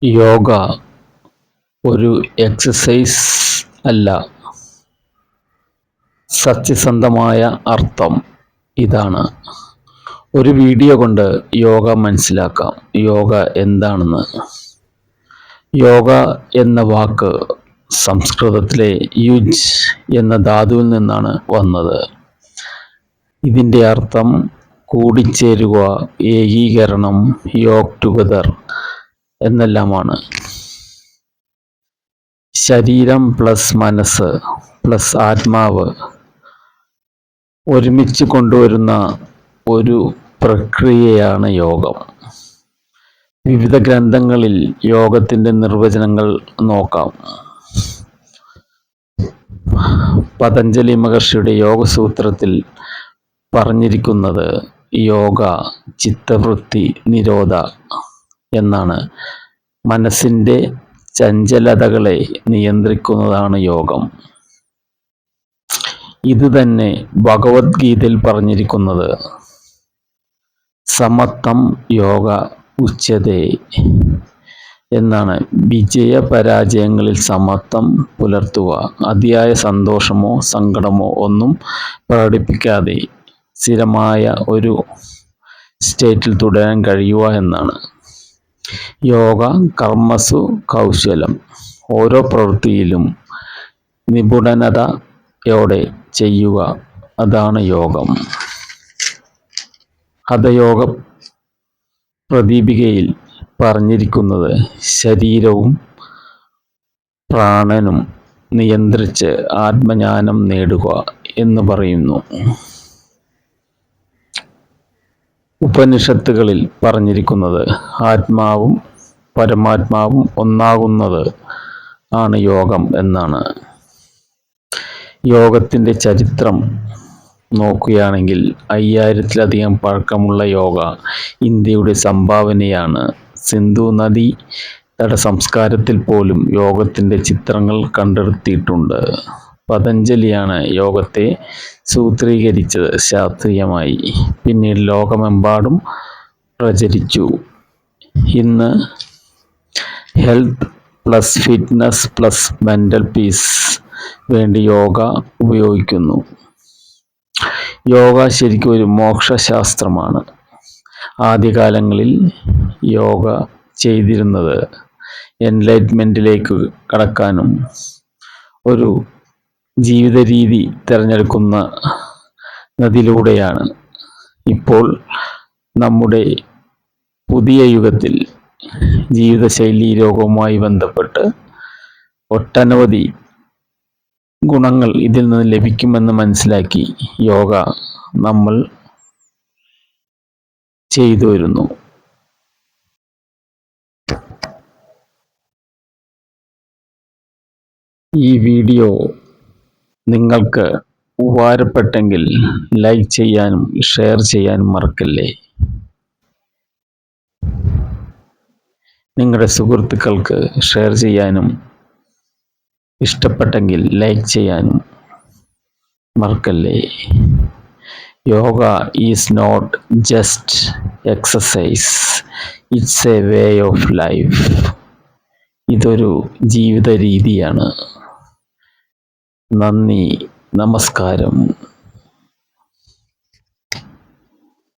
യോഗ ഒരു എക്സസൈസ് അല്ല. സത്യസന്ധമായ അർത്ഥം ഇതാണ്. ഒരു വീഡിയോ കൊണ്ട് യോഗ മനസ്സിലാക്കാം. യോഗ എന്താണെന്ന്. യോഗ എന്ന വാക്ക് സംസ്കൃതത്തിലെ യുജ് എന്ന ധാതുവിൽ നിന്നാണ് വന്നത്. ഇതിൻ്റെ അർത്ഥം കൂടിച്ചേരുക, ഏകീകരണം, യോഗ് ടുഗദർ എന്നെല്ലാമാണ്. ശരീരം പ്ലസ് മനസ്സ് പ്ലസ് ആത്മാവ് ഒരുമിച്ച് കൊണ്ടുവരുന്ന ഒരു പ്രക്രിയയാണ് യോഗം. വിവിധ ഗ്രന്ഥങ്ങളിൽ യോഗത്തിൻ്റെ നിർവചനങ്ങൾ നോക്കാം. പതഞ്ജലി മഹർഷിയുടെ യോഗസൂത്രത്തിൽ പറഞ്ഞിരിക്കുന്നത് യോഗ ചിത്തവൃത്തി നിരോധ എന്നാണ്. മനസ്സിൻ്റെ ചഞ്ചലതകളെ നിയന്ത്രിക്കുന്നതാണ് യോഗം. ഇത് തന്നെ ഭഗവത്ഗീതയിൽ പറഞ്ഞിരിക്കുന്നത് സമത്വം യോഗ ഉച്യതേ എന്നാണ്. വിജയപരാജയങ്ങളിൽ സമത്വം പുലർത്തുക, അതിയായ സന്തോഷമോ സങ്കടമോ ഒന്നും പ്രകടിപ്പിക്കാതെ സ്ഥിരമായ ഒരു സ്റ്റേറ്റിൽ തുടരാൻ കഴിയുക എന്നാണ്. യോഗ കർമ്മസു കൗശലം, ഓരോ പ്രവൃത്തിയിലും നിപുണതയോടെ ചെയ്യുക, അതാണ് യോഗം. ഹഠയോഗ പ്രദീപികയിൽ പറഞ്ഞിരിക്കുന്നത് ശരീരവും പ്രാണനും നിയന്ത്രിച്ച് ആത്മജ്ഞാനം നേടുക എന്ന് പറയുന്നു. ഉപനിഷത്തുകളിൽ പറഞ്ഞിരിക്കുന്നത് ആത്മാവും പരമാത്മാവും ഒന്നാകുന്നത് ആണ് യോഗം എന്നാണ്. യോഗത്തിൻ്റെ ചരിത്രം നോക്കുകയാണെങ്കിൽ 5000-ലധികം പഴക്കമുള്ള യോഗ ഇന്ത്യയുടെ സംഭാവനയാണ്. സിന്ധു നദീ തട സംസ്കാരത്തിൽ പോലും യോഗത്തിൻ്റെ ചിത്രങ്ങൾ കണ്ടെടുത്തിട്ടുണ്ട്. പതഞ്ജലിയാണ് യോഗത്തെ സൂത്രീകരിച്ചത് ശാസ്ത്രീയമായി. പിന്നീട് ലോകമെമ്പാടും പ്രചരിച്ചു. ഇന്ന് health plus fitness plus mental peace വേണ്ടി യോഗ ഉപയോഗിക്കുന്നു. യോഗ ശരിക്കും ഒരു മോക്ഷശാസ്ത്രമാണ്. ആദ്യകാലങ്ങളിൽ യോഗ ചെയ്തിരുന്നത് എൻലൈറ്റ്മെൻറ്റിലേക്ക് കടക്കാനും ഒരു ജീവിത രീതി തിരഞ്ഞെടുക്കുന്നതിലൂടെയാണ്. ഇപ്പോൾ നമ്മുടെ പുതിയ യുഗത്തിൽ ജീവിതശൈലി രോഗവുമായി ബന്ധപ്പെട്ട് ഒട്ടനവധി ഗുണങ്ങൾ ഇതിൽ നിന്ന് ലഭിക്കുമെന്ന് മനസ്സിലാക്കി യോഗ നമ്മൾ ചെയ്തു വരുന്നു. ഈ വീഡിയോ നിങ്ങൾക്ക് ഉപകാരപ്പെട്ടെങ്കിൽ ലൈക്ക് ചെയ്യാനും ഷെയർ ചെയ്യാനും മറക്കല്ലേ. നിങ്ങളുടെ സുഹൃത്തുക്കൾക്ക് ഷെയർ ചെയ്യാനും ഇഷ്ടപ്പെട്ടെങ്കിൽ ലൈക്ക് ചെയ്യാനും മറക്കല്ലേ. Yoga is not just exercise, it's a way of life. ഇതൊരു ജീവിത രീതിയാണ്. നന്ദി, നമസ്കാരം.